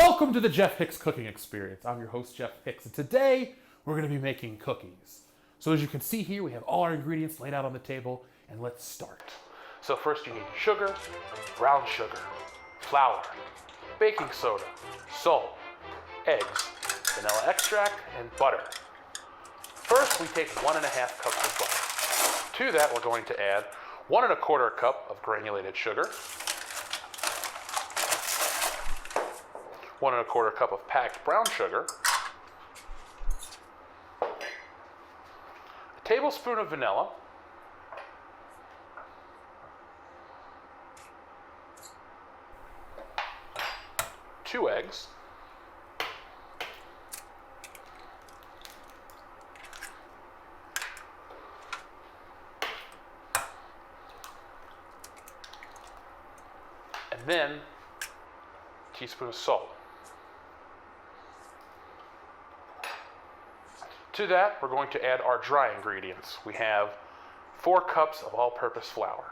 Welcome to the Jeff Hicks Cooking Experience. I'm your host, Jeff Hicks, and today we're going to be making cookies. So as you can see here, we have all our ingredients laid out on the table, and let's start. So first you need sugar, brown sugar, flour, baking soda, salt, eggs, vanilla extract, and butter. First, we take 1.5 cups of butter. To that, we're going to add 1 1/4 cup of granulated sugar, 1 1/4 cup of packed brown sugar, a tablespoon of vanilla, two eggs, and then a teaspoon of salt. To that, we're going to add our dry ingredients. We have 4 cups of all-purpose flour.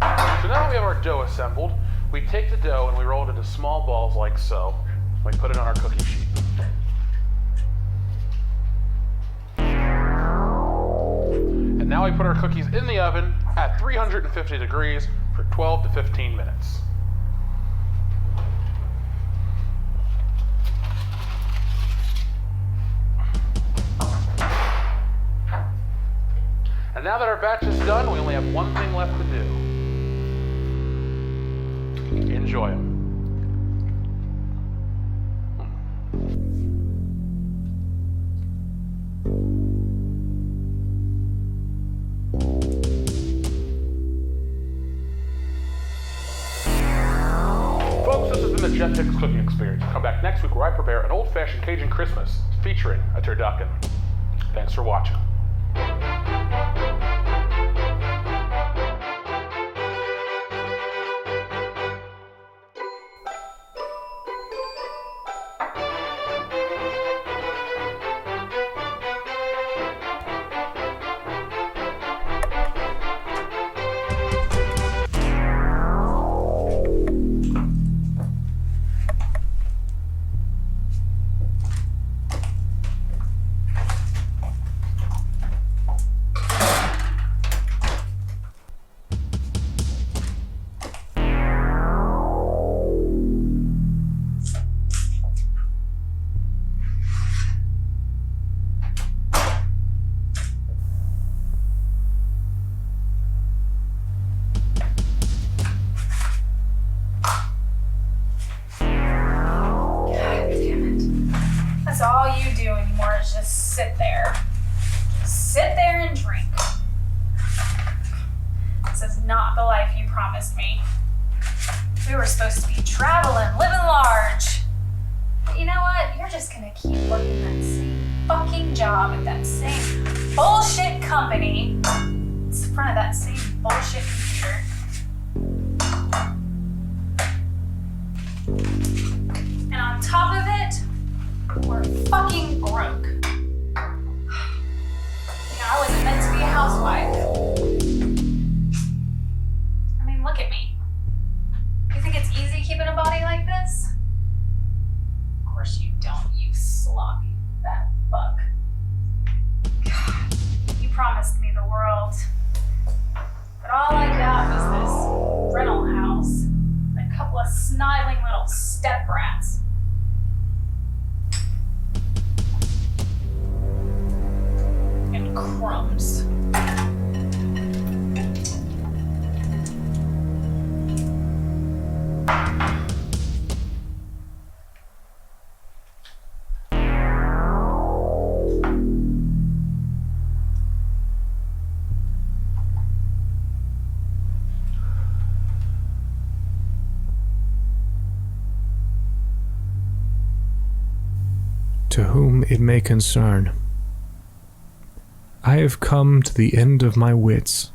So now that we have our dough assembled, we take the dough and we roll it into small balls like so. We put it on our cookie sheet. Now we put our cookies in the oven at 350 degrees for 12 to 15 minutes. And now that our batch is done, we only have one thing left to do. Enjoy them. Folks, this has been the Jeff Hicks Cooking Experience. Come back next week where I prepare an old-fashioned Cajun Christmas featuring a turducken. Thanks for watching. All you do anymore is just sit there. Just sit there and drink. This is not the life you promised me. We were supposed to be traveling, living large. But you know what? You're just gonna keep working that same fucking job at that same bullshit company. It's in front of that same bullshit computer. And on top of it, we're fucking broke. You know, I wasn't meant to be a housewife. I mean, look at me. You think it's easy keeping a body like this? Of course you don't, you sloppy fat fuck. God, you promised me the world. But all I got was this rental house and a couple of sniveling little step brats. And crumbs. To whom it may concern, I have come to the end of my wits.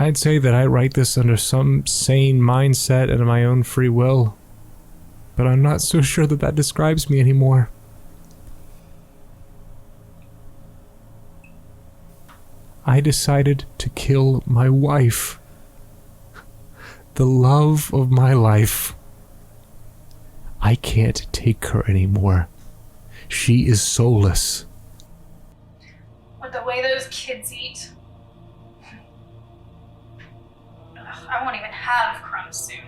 I'd say that I write this under some sane mindset and my own free will, but I'm not so sure that that describes me anymore. I decided to kill my wife. The love of my life. I can't take her anymore. She is soulless. With the way those kids eat. Ugh, I won't even have crumbs soon.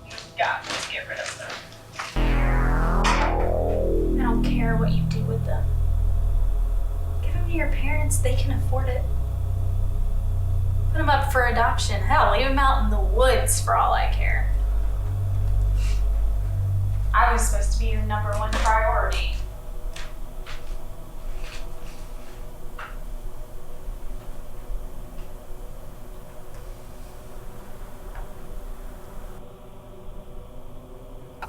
You've got to get rid of them. I don't care what you do with them. Give them to your parents, they can afford it. Put them up for adoption. Hell, leave them out in the woods for all I care. I was supposed to be your number one priority.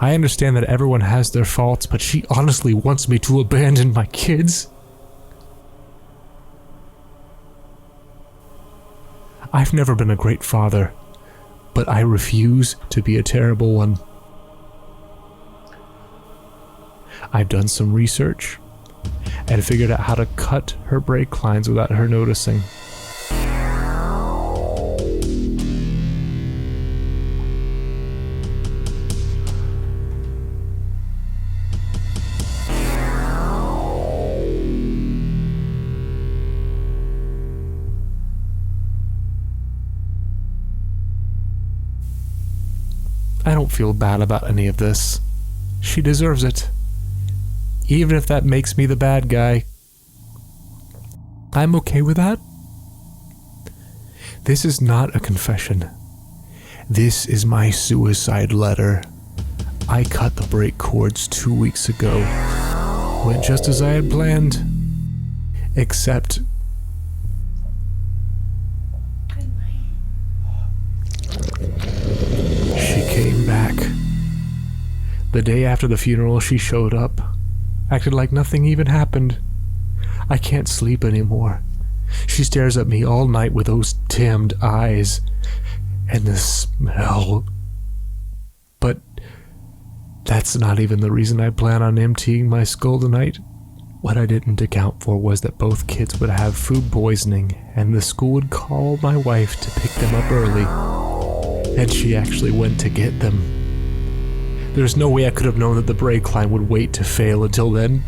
I understand that everyone has their faults, but she honestly wants me to abandon my kids. I've never been a great father, but I refuse to be a terrible one. I've done some research and figured out how to cut her brake lines without her noticing. I don't feel bad about any of this. She deserves it. Even if that makes me the bad guy. I'm okay with that. This is not a confession. This is my suicide letter. I cut the brake cords 2 weeks ago. Went just as I had planned. Except... Good night. She came back. The day after the funeral, she showed up. Acted like nothing even happened. I can't sleep anymore. She stares at me all night with those damned eyes. And the smell. But that's not even the reason I plan on emptying my skull tonight. What I didn't account for was that both kids would have food poisoning, and the school would call my wife to pick them up early. And she actually went to get them. There's no way I could have known that the brake line would wait to fail until then.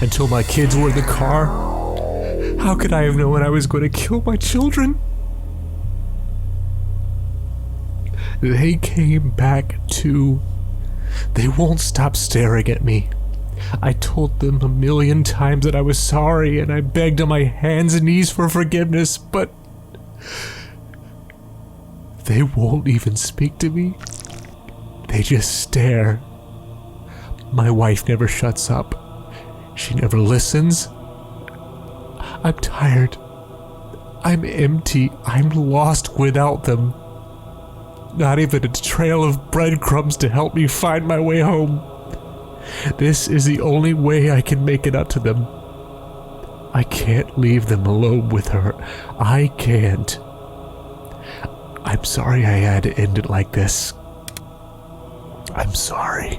Until my kids were in the car. How could I have known I was going to kill my children? They came back too. They won't stop staring at me. I told them 1,000,000 times that I was sorry, and I begged on my hands and knees for forgiveness, but they won't even speak to me. They just stare. My wife never shuts up. She never listens. I'm tired. I'm empty. I'm lost without them. Not even a trail of breadcrumbs to help me find my way home. This is the only way I can make it up to them. I can't leave them alone with her. I can't. I'm sorry I had to end it like this. I'm sorry.